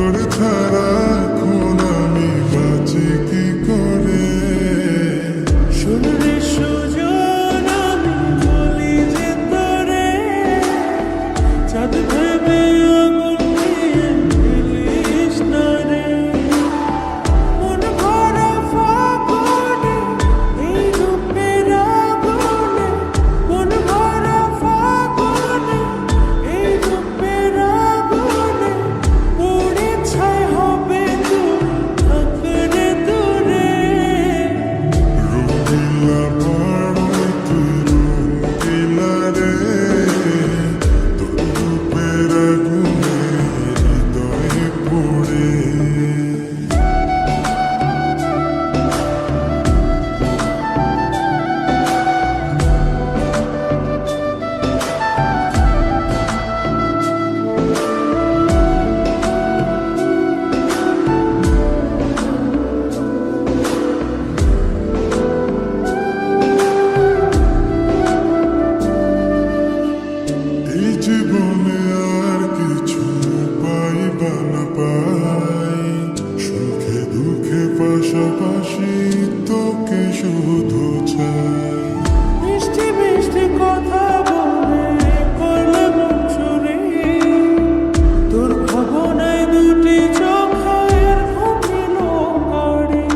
তোর ছাড়া এখন আমি বাঁচি কি করে। শুনলে সুজন আমি বলি যে তোরে, চাঁদ ভেবে আগুন দিয়ে ফেলিস না রে। মন ভরা ফাগুনে এই রূপের আগুনে, মন ভরা ফাগুনে এই রূপের আগুনে, পুড়ে ছাই হবে তুই থাকলে দূরে। রঙিলা পাড়ায় তুই রঙিলা রে, তোর রূপের আগুনে হৃদয়ে পড়ে। এই জীবনে আর কিছু পাইবা না পাই, সুখে দুঃখে পাশাপাশি তোকে শুধু চাই। মিষ্টি মিষ্টি কথা বলে করলে মন চুরি, তোর ভাবনায় দুটি চোখের ঘুমিল কারি।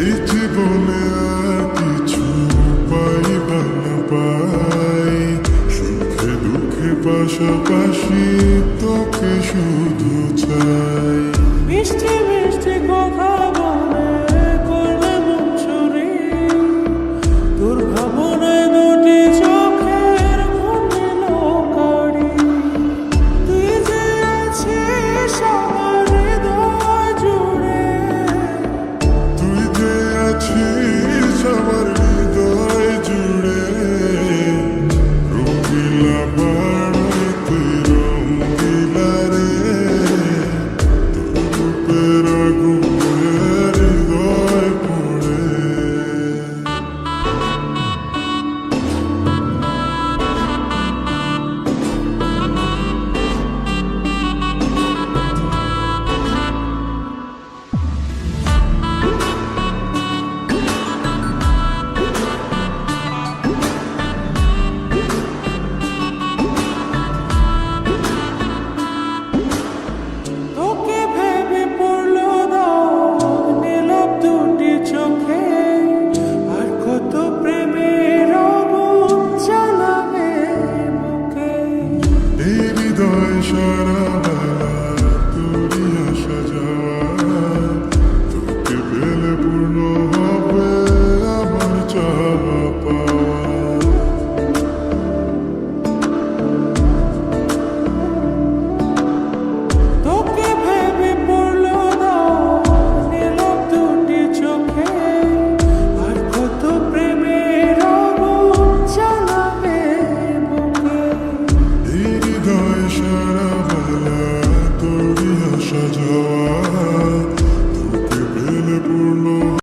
এই জীবনে আর কিছু পাইবা না পাই, সুখে দুঃখে পাশাপাশি তোকে শুধু চাই। মিষ্টি